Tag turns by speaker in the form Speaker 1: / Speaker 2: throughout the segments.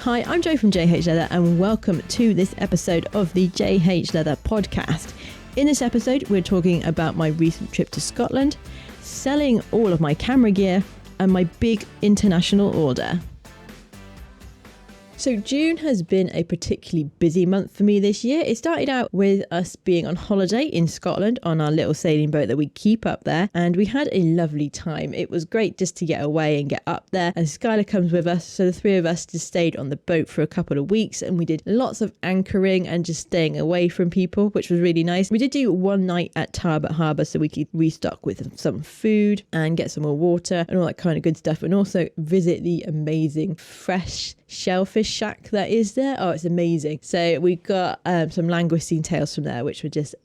Speaker 1: Hi, I'm Jo from J.H.Leather and welcome to this episode of the J.H.Leather Podcast. In this episode, we're talking about my recent trip to Scotland, selling all of my camera gear, and my big international order. So June has been a particularly busy month for me this year. It started out with us being on holiday in Scotland on our little sailing boat that we keep up there, and we had a lovely time. It was great just to get away and get up there, and Skylar comes with us, so the three of us just stayed on the boat for a couple of weeks, and we did lots of anchoring and just staying away from people, which was really nice. We did do one night at Tarbert Harbour so we could restock with some food and get some more water and all that kind of good stuff, and also visit the amazing fresh shellfish shack that is there. Oh, it's amazing. So we got some langoustine tails from there, which were just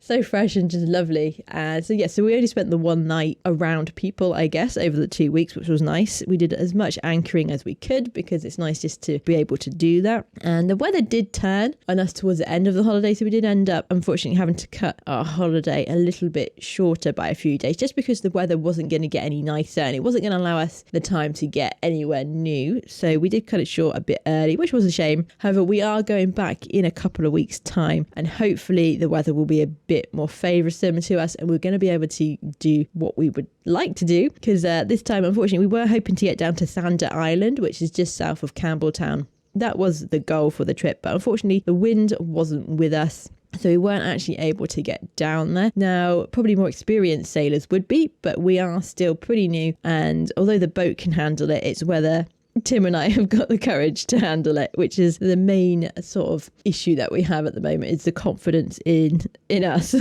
Speaker 1: so fresh and just lovely. So we only spent the one night around people, I guess, over the 2 weeks, which was nice. We did as much anchoring as we could because it's nice just to be able to do that. And the weather did turn on us towards the end of the holiday, so we did end up unfortunately having to cut our holiday a little bit shorter by a few days, just because the weather wasn't going to get any nicer and it wasn't going to allow us the time to get anywhere new. So we did cut it short a bit early, which was a shame. However, we are going back in a couple of weeks' time, and hopefully the weather will be a bit more favoursome to us, and we're going to be able to do what we would like to do, because this time unfortunately we were hoping to get down to Sander Island, which is just south of Campbelltown. That was the goal for the trip, but unfortunately the wind wasn't with us, so we weren't actually able to get down there. Now, probably more experienced sailors would be, but we are still pretty new, and although the boat can handle it, it's whether Tim and I have got the courage to handle it, which is the main sort of issue that we have at the moment. It's the confidence in us.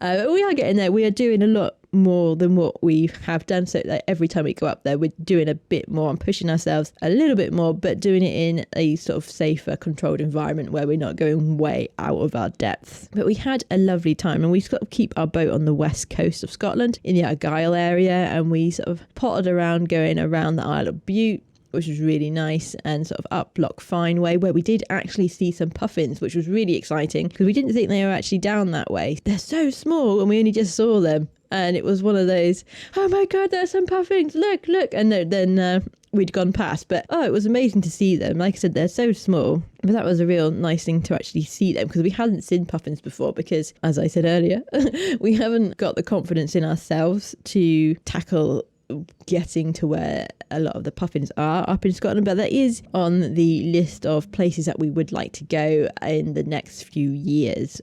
Speaker 1: But we are getting there. We are doing a lot more than what we have done. So like every time we go up there, we're doing a bit more and pushing ourselves a little bit more, but doing it in a sort of safer, controlled environment where we're not going way out of our depth. But we had a lovely time, and we sort of keep our boat on the west coast of Scotland in the Argyll area, and we sort of potted around going around the Isle of Bute, which was really nice, and sort of up Loch Fyne way, where we did actually see some puffins, which was really exciting because we didn't think they were actually down that way. They're so small and we only just saw them, and it was one of those, oh my god, there's some puffins, look, and then we'd gone past, but it was amazing to see them. Like I said, they're so small, but that was a real nice thing to actually see them, because we hadn't seen puffins before, because as I said earlier, we haven't got the confidence in ourselves to tackle getting to where a lot of the puffins are up in Scotland, but that is on the list of places that we would like to go in the next few years.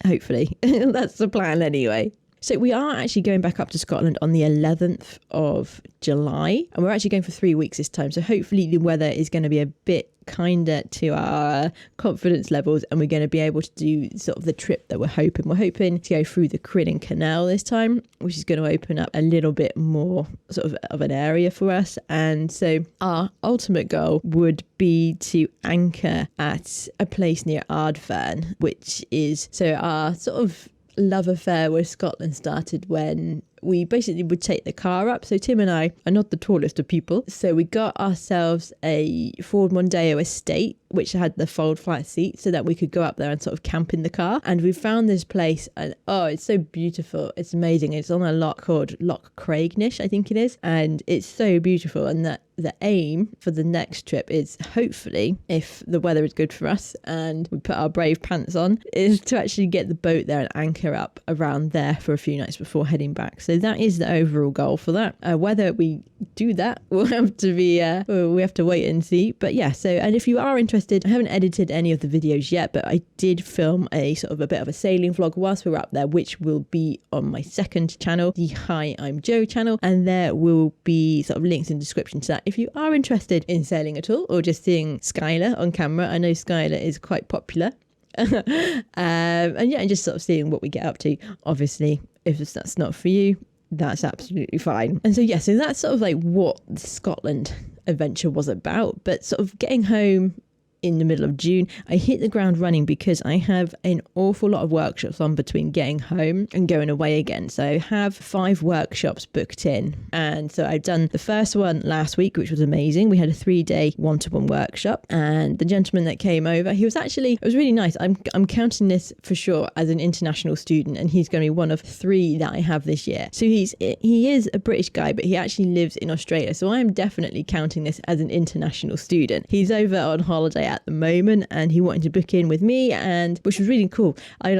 Speaker 1: Hopefully that's the plan anyway. So we are actually going back up to Scotland on the 11th of July, and we're actually going for 3 weeks this time. So hopefully the weather is going to be a bit kinder to our confidence levels, and we're going to be able to do sort of the trip that we're hoping. We're hoping to go through the Crinan Canal this time, which is going to open up a little bit more sort of an area for us. And so our ultimate goal would be to anchor at a place near Ardfern, which is, so our sort of love affair with Scotland started when we basically would take the car up. So Tim and I are not the tallest of people, so we got ourselves a Ford Mondeo estate which had the fold flat seat so that we could go up there and sort of camp in the car. And we found this place, and it's so beautiful, it's amazing. It's on a loch called Loch Craignish, I think it is, and it's so beautiful. And that the aim for the next trip is, hopefully, if the weather is good for us and we put our brave pants on, is to actually get the boat there and anchor up around there for a few nights before heading back. So that is the overall goal for that. Whether we do that will have to be we have to wait and see. But yeah, so, and if you are interested, I haven't edited any of the videos yet, but I did film a sort of a bit of a sailing vlog whilst we were up there, which will be on my second channel, the Hi I'm Jo channel, and there will be sort of links in the description to that if you are interested in sailing at all, or just seeing Skylar on camera. I know Skylar is quite popular. And just sort of seeing what we get up to. Obviously, if that's not for you, that's absolutely fine. And so so that's sort of like what the Scotland adventure was about. But sort of getting home in the middle of June. I hit the ground running because I have an awful lot of workshops on between getting home and going away again. So I have 5 workshops booked in. And so I've done the first one last week, which was amazing. We had a 3-day one-to-one workshop, and the gentleman that came over, it was really nice. I'm counting this for sure as an international student, and he's going to be one of 3 that I have this year. So he is a British guy, but he actually lives in Australia. So I'm definitely counting this as an international student. He's over on holiday at the moment, and he wanted to book in with me, and which was really cool. I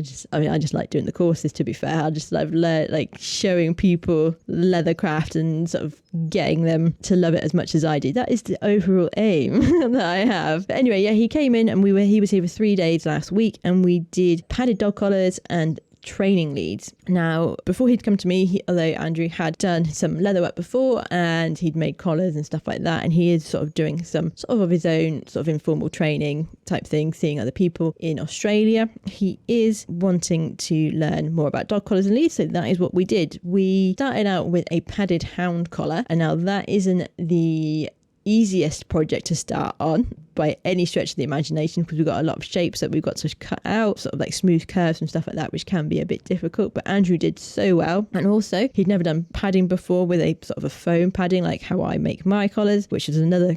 Speaker 1: just like doing the courses, to be fair. I just love like showing people Leathercraft and sort of getting them to love it as much as I do. That is the overall aim that I have. But anyway, yeah, he came in and he was here for 3 days last week, and we did padded dog collars and training leads. Now, before he'd come to me, although Andrew had done some leather work before and he'd made collars and stuff like that, and he is sort of doing some sort of his own sort of informal training type thing, seeing other people in Australia. He is wanting to learn more about dog collars and leads, so that is what we did. We started out with a padded hound collar, and now that isn't the easiest project to start on by any stretch of the imagination, because we've got a lot of shapes that we've got to cut out, sort of like smooth curves and stuff like that, which can be a bit difficult. But Andrew did so well. And also, he'd never done padding before with a sort of a foam padding like how I make my collars, which is another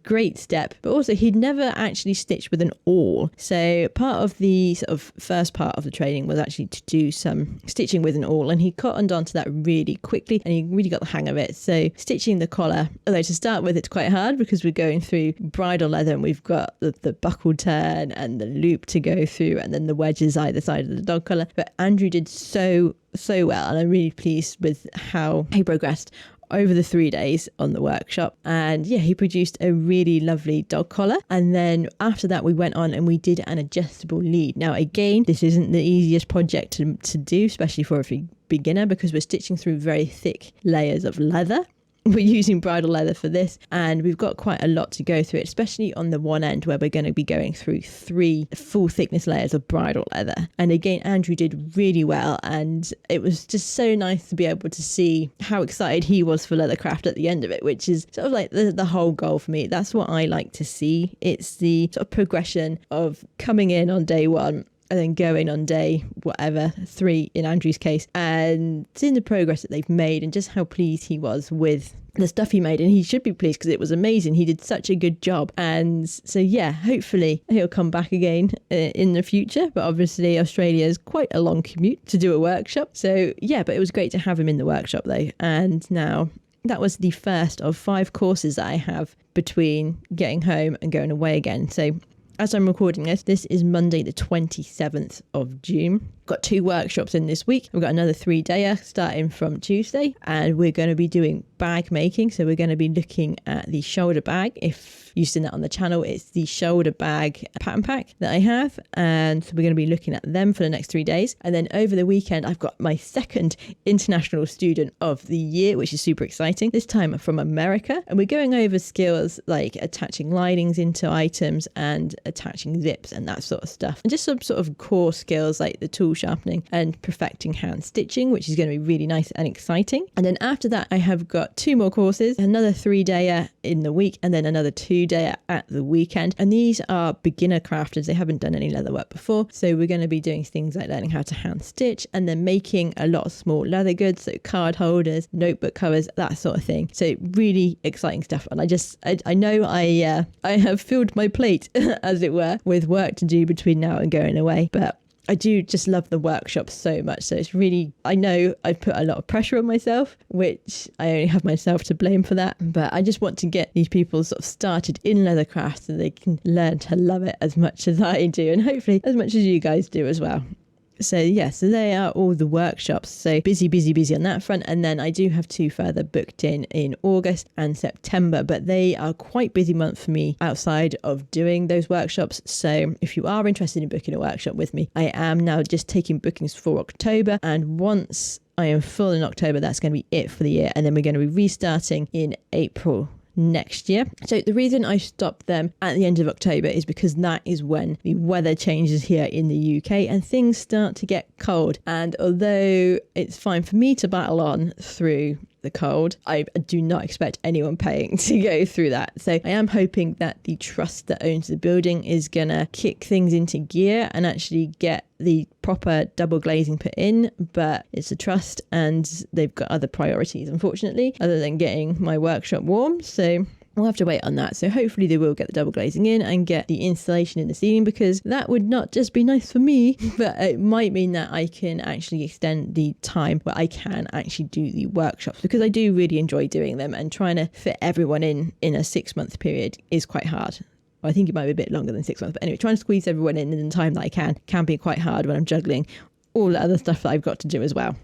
Speaker 1: great step. But also, he'd never actually stitched with an awl. So part of the sort of first part of the training was actually to do some stitching with an awl, and he cottoned onto that really quickly, and he really got the hang of it. So stitching the collar, although to start with it's quite hard because we're going through bridle leather, and we've got the buckle turn and the loop to go through, and then the wedges either side of the dog collar. But Andrew did so well, and I'm really pleased with how he progressed over the 3 days on the workshop. And yeah, he produced a really lovely dog collar. And then after that, we went on and we did an adjustable lead. Now again, this isn't the easiest project to do, especially for a beginner, because we're stitching through very thick layers of leather. We're using bridal leather for this, and we've got quite a lot to go through, especially on the one end where we're going to be going through 3 full thickness layers of bridal leather. And again, Andrew did really well, and it was just so nice to be able to see how excited he was for Leathercraft at the end of it, which is sort of like the whole goal for me. That's what I like to see. It's the sort of progression of coming in on day 1 and then going on day 3 in Andrew's case, and seeing the progress that they've made and just how pleased he was with the stuff he made. And he should be pleased because it was amazing. He did such a good job. And so yeah, hopefully he'll come back again in the future, but obviously Australia is quite a long commute to do a workshop. So yeah, but it was great to have him in the workshop though. And now that was the first of 5 courses that I have between getting home and going away again. So as I'm recording this is Monday the 27th of June. Got 2 workshops in this week. We've got another 3-dayer starting from Tuesday, and we're going to be doing bag making. So we're going to be looking at the shoulder bag. If you've seen that on the channel, it's the shoulder bag pattern pack that I have, and so we're going to be looking at them for the next 3 days. And then over the weekend, I've got my second international student of the year, which is super exciting, this time from America, and we're going over skills like attaching linings into items and attaching zips and that sort of stuff, and just some sort of core skills like the tool sharpening and perfecting hand stitching, which is going to be really nice and exciting. And then after that, I have got 2 more courses, another 3-dayer in the week and then another 2-dayer at the weekend. And these are beginner crafters. They haven't done any leather work before. So we're going to be doing things like learning how to hand stitch and then making a lot of small leather goods, so card holders, notebook covers, that sort of thing. So really exciting stuff. And I know I have filled my plate, as it were, with work to do between now and going away. But I do just love the workshop so much. So it's really, I know I put a lot of pressure on myself, which I only have myself to blame for that. But I just want to get these people sort of started in Leathercraft so they can learn to love it as much as I do, and hopefully as much as you guys do as well. So yeah, so they are all the workshops. So busy on that front. And then I do have 2 further booked in August and September, but they are quite busy month for me outside of doing those workshops. So if you are interested in booking a workshop with me, I am now just taking bookings for October. And once I am full in October, that's going to be it for the year. And then we're going to be restarting in April next year. So the reason I stopped them at the end of October is because that is when the weather changes here in the UK and things start to get cold. And although it's fine for me to battle on through the cold. I do not expect anyone paying to go through that. So I am hoping that the trust that owns the building is going to kick things into gear and actually get the proper double glazing put in, but it's a trust and they've got other priorities, unfortunately, other than getting my workshop warm. So we'll have to wait on that. So hopefully they will get the double glazing in and get the installation in the ceiling, because that would not just be nice for me, but it might mean that I can actually extend the time where I can actually do the workshops, because I do really enjoy doing them, and trying to fit everyone in a 6-month period is quite hard. Well, I think it might be a bit longer than 6 months, but anyway, trying to squeeze everyone in the time that I can be quite hard when I'm juggling all the other stuff that I've got to do as well.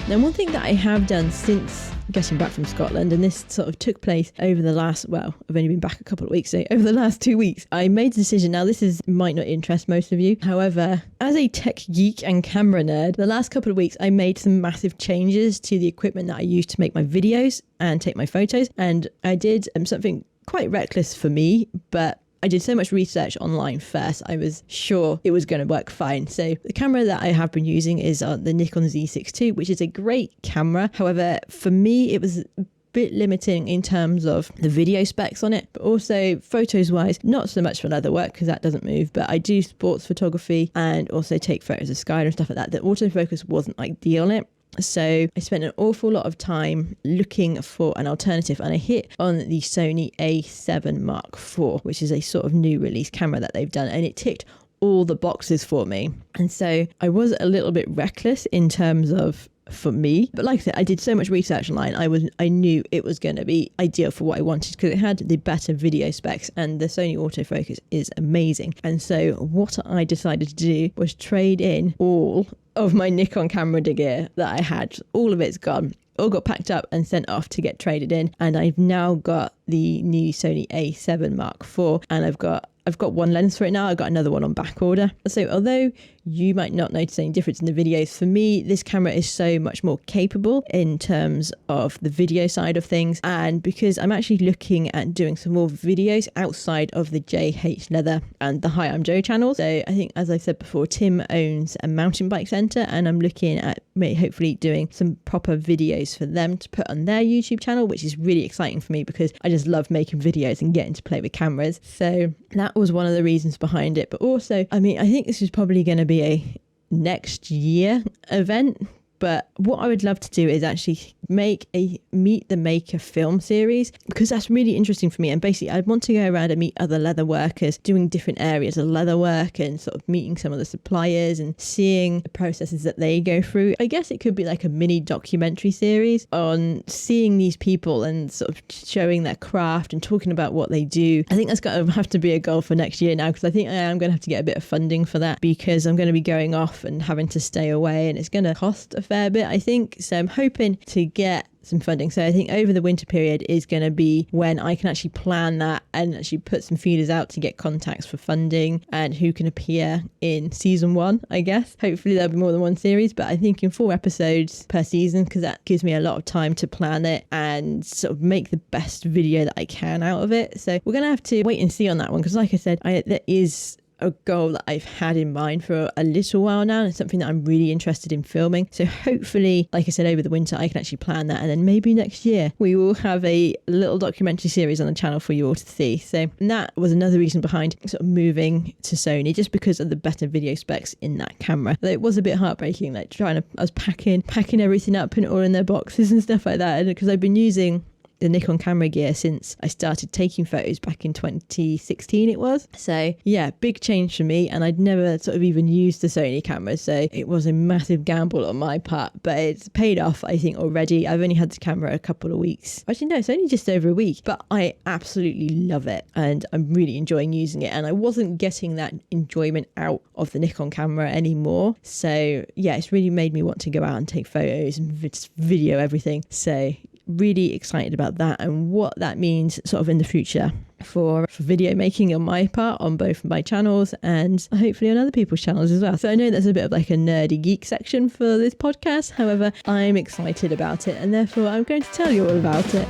Speaker 1: Now, one thing that I have done since getting back from Scotland, and this sort of took place over the last, well, I've only been back a couple of weeks, so over the last 2 weeks, I made a decision. Now, this might not interest most of you. However, as a tech geek and camera nerd, the last couple of weeks, I made some massive changes to the equipment that I use to make my videos and take my photos. And I did something quite reckless for me, but I did so much research online first. I was sure it was going to work fine. So the camera that I have been using is the Nikon Z6 II, which is a great camera. However, for me, it was a bit limiting in terms of the video specs on it, but also photos wise, not so much for leather work because that doesn't move, but I do sports photography and also take photos of sky and stuff like that. The autofocus wasn't ideal on it. So I spent an awful lot of time looking for an alternative, and I hit on the Sony A7 Mark IV, which is a sort of new release camera that they've done, and it ticked all the boxes for me. And so I was a little bit reckless in terms of for me, but like I said, I did so much research online. I knew it was going to be ideal for what I wanted because it had the better video specs, and the Sony autofocus is amazing. And so what I decided to do was trade in all of my Nikon camera gear that I had. All of it's gone. All got packed up and sent off to get traded in, and I've now got the new Sony A7 Mark IV, and I've got one lens for it now. I've got another one on back order. So although you might not notice any difference in the videos, for me, this camera is so much more capable in terms of the video side of things. And because I'm actually looking at doing some more videos outside of the J.H.Leather and the Hi, I'm Joe channels. So I think, as I said before, Tim owns a mountain bike centre, and I'm looking at hopefully doing some proper videos for them to put on their YouTube channel, which is really exciting for me because I just love making videos and getting to play with cameras. So that was one of the reasons behind it. But also, I think this is probably going to be a next year event, but what I would love to do is actually make a Meet the Maker film series, because that's really interesting for me. And basically I'd want to go around and meet other leather workers doing different areas of leather work, and sort of meeting some of the suppliers and seeing the processes that they go through. I guess it could be like a mini documentary series on seeing these people and sort of showing their craft and talking about what they do. I think that's going to have to be a goal for next year now, because I think I am going to have to get a bit of funding for that, because I'm going to be going off and having to stay away, and it's going to cost a fair bit, I think. So I'm hoping to get some funding. So I think over the winter period is going to be when I can actually plan that and actually put some feelers out to get contacts for funding and who can appear in season 1, I guess. Hopefully there'll be more than one series, but I think in 4 episodes per season, because that gives me a lot of time to plan it and sort of make the best video that I can out of it. So we're going to have to wait and see on that one, because like I said, there is a goal that I've had in mind for a little while now, and it's something that I'm really interested in filming. So hopefully, like I said, over the winter I can actually plan that, and then maybe next year we will have a little documentary series on the channel for you all to see. So that was another reason behind sort of moving to Sony, just because of the better video specs in that camera. Though it was a bit heartbreaking, like I was packing everything up, putting it all in their boxes and stuff like that, and because I've been using the Nikon camera gear since I started taking photos back in 2016 it was. So yeah, big change for me, and I'd never sort of even used the Sony camera, so it was a massive gamble on my part, but it's paid off I think already. I've only had the camera a couple of weeks. Actually no, it's only just over a week, but I absolutely love it and I'm really enjoying using it, and I wasn't getting that enjoyment out of the Nikon camera anymore. So yeah, it's really made me want to go out and take photos and video everything. So really excited about that and what that means sort of in the future for video making on my part, on both my channels and hopefully on other people's channels as well. So I know there's a bit of like a nerdy geek section for this podcast. However, I'm excited about it, and therefore I'm going to tell you all about it.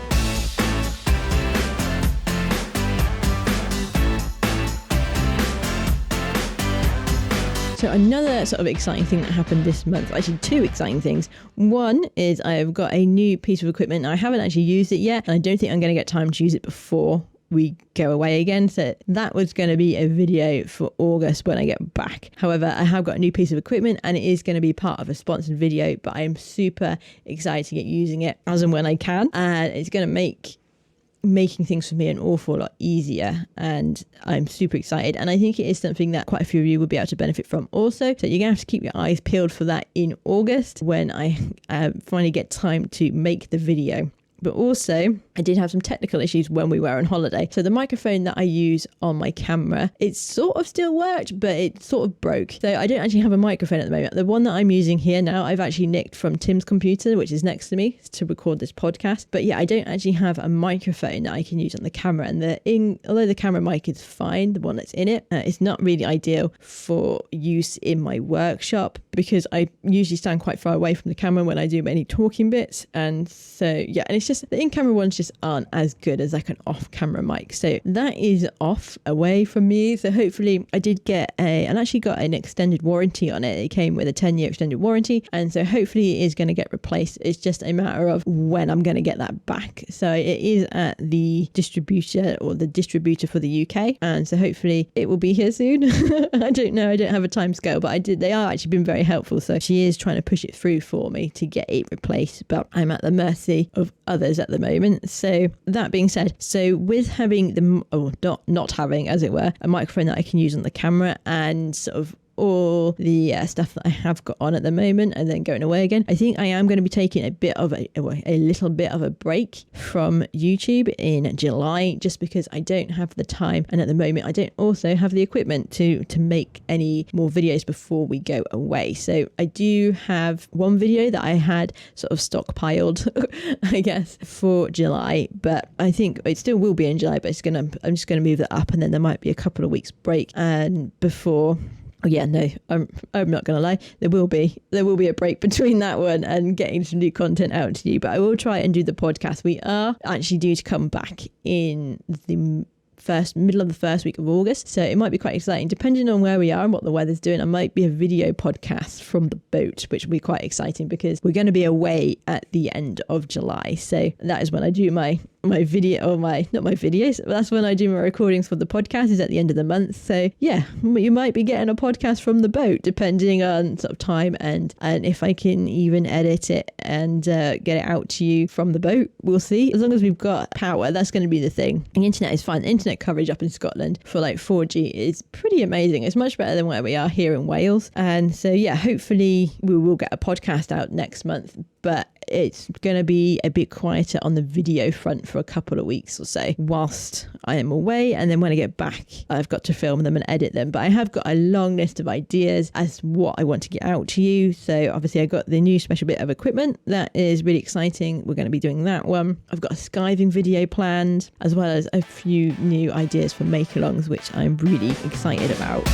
Speaker 1: So another sort of exciting thing that happened this month, actually two exciting things. One is I've got a new piece of equipment. I haven't actually used it yet, and I don't think I'm going to get time to use it before we go away again. So that was going to be a video for August when I get back. However, I have got a new piece of equipment and it is going to be part of a sponsored video, but I am super excited to get using it as and when I can. And it's going to make making things for me an awful lot easier, and I'm super excited, and I think it is something that quite a few of you will be able to benefit from also. So you're gonna have to keep your eyes peeled for that in August when I finally get time to make the video. But also, I did have some technical issues when we were on holiday. So the microphone that I use on my camera, it sort of still worked, but it sort of broke. So I don't actually have a microphone at the moment. The one that I'm using here now, I've actually nicked from Tim's computer, which is next to me to record this podcast. But yeah, I don't actually have a microphone that I can use on the camera. And although the camera mic is fine, the one that's in it, it's not really ideal for use in my workshop because I usually stand quite far away from the camera when I do any talking bits. And so, yeah, and it's just the in-camera ones just aren't as good as like an off-camera mic. So that is off away from me. So hopefully I did get and actually got an extended warranty on it. It came with a 10-year extended warranty. And so hopefully it is going to get replaced. It's just a matter of when I'm going to get that back. So it is at the distributor for the UK. And so hopefully it will be here soon. I don't know. I don't have a time scale, but they are actually been very helpful. So she is trying to push it through for me to get it replaced, but I'm at the mercy of others at the moment. So that being said, so with having not having, as it were, a microphone that I can use on the camera and sort of all the stuff that I have got on at the moment and then going away again, I think I am going to be taking a little bit of a break from YouTube in July, just because I don't have the time, and at the moment I don't also have the equipment to make any more videos before we go away. So I do have one video that I had sort of stockpiled I guess for July, but I think it still will be in July, but I'm just going to move that up, and then there might be a couple of weeks break, and before I'm not gonna lie, there will be a break between that one and getting some new content out to you, but I will try and do the podcast. We are actually due to come back in the middle of the first week of August, so it might be quite exciting depending on where we are and what the weather's doing. I might be a video podcast from the boat, which will be quite exciting because we're going to be away at the end of July. So that is when I do my video, or not my videos, but that's when I do my recordings for the podcast, is at the end of the month. So yeah, you might be getting a podcast from the boat depending on sort of time and if I can even edit it and get it out to you from the boat. We'll see. As long as we've got power, that's going to be the thing. The internet is fine. The internet coverage up in Scotland for like 4G is pretty amazing. It's much better than where we are here in Wales. And so yeah, hopefully we will get a podcast out next month, but it's going to be a bit quieter on the video front for a couple of weeks or so whilst I am away. And then when I get back, I've got to film them and edit them. But I have got a long list of ideas as what I want to get out to you. So obviously I got the new special bit of equipment. That is really exciting. We're going to be doing that one. I've got a skiving video planned, as well as a few new ideas for make-alongs, which I'm really excited about.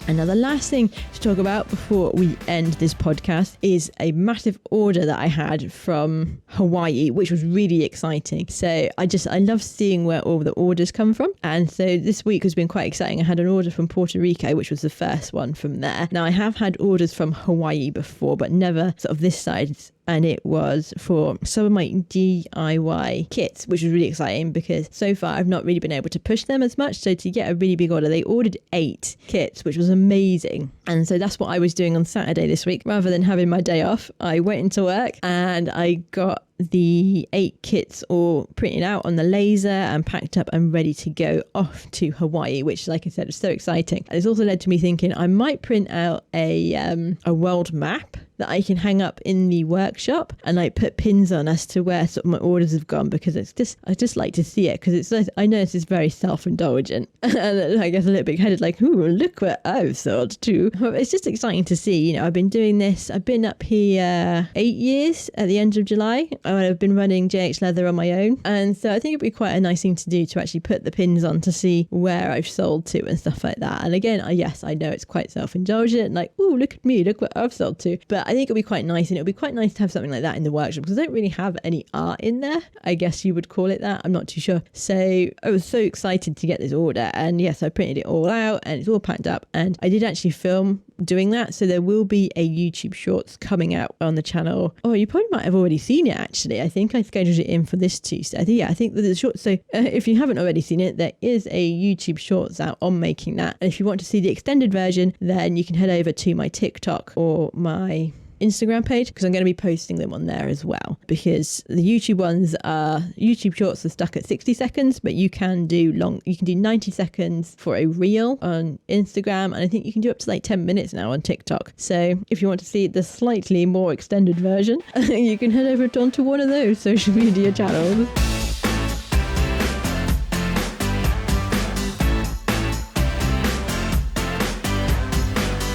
Speaker 1: And now the last thing to talk about before we end this podcast is a massive order that I had from Hawaii, which was really exciting. So I love seeing where all the orders come from. And so this week has been quite exciting. I had an order from Puerto Rico, which was the first one from there. Now I have had orders from Hawaii before, but never sort of this side. And it was for some of my DIY kits, which was really exciting because so far I've not really been able to push them as much. So to get a really big order, they ordered 8 kits, which was amazing. And so that's what I was doing on Saturday this week. Rather than having my day off, I went into work and I got the 8 kits all printed out on the laser and packed up and ready to go off to Hawaii, which, like I said, was so exciting. And it's also led to me thinking I might print out a world map that I can hang up in the workshop and like put pins on as to where sort of my orders have gone, because I just like to see it, because I know it's very self-indulgent and I guess a little bit headed like, ooh, look what I've sold too. It's just exciting to see. I've been doing this. I've been up here 8 years at the end of July. I've been running J.H.Leather on my own, and so I think it'd be quite a nice thing to do to actually put the pins on to see where I've sold to and stuff like that. And again, yes, I know it's quite self-indulgent, like, ooh, look at me, look what I've sold to, but I think it'll be quite nice, and it'll be quite nice to have something like that in the workshop because I don't really have any art in there. I guess you would call it that. I'm not too sure. So I was so excited to get this order, and yes, I printed it all out and it's all packed up, and I did actually film doing that. So there will be a YouTube shorts coming out on the channel. Oh, you probably might have already seen it actually. I think I scheduled it in for this Tuesday. I think that the short. So if you haven't already seen it, there is a YouTube shorts out on making that. And if you want to see the extended version, then you can head over to my TikTok or my Instagram page, because I'm going to be posting them on there as well, because the YouTube shorts are stuck at 60 seconds, but you can do 90 seconds for a reel on Instagram, and I think you can do up to like 10 minutes now on TikTok. So if you want to see the slightly more extended version, you can head over onto one of those social media channels.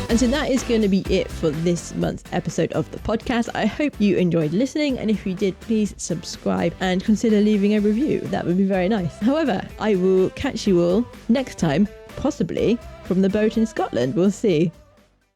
Speaker 1: And so that is going to be it for this month's episode of the podcast. I hope you enjoyed listening, and if you did, please subscribe and consider leaving a review. That would be very nice. However, I will catch you all next time, possibly from the boat in Scotland. We'll see.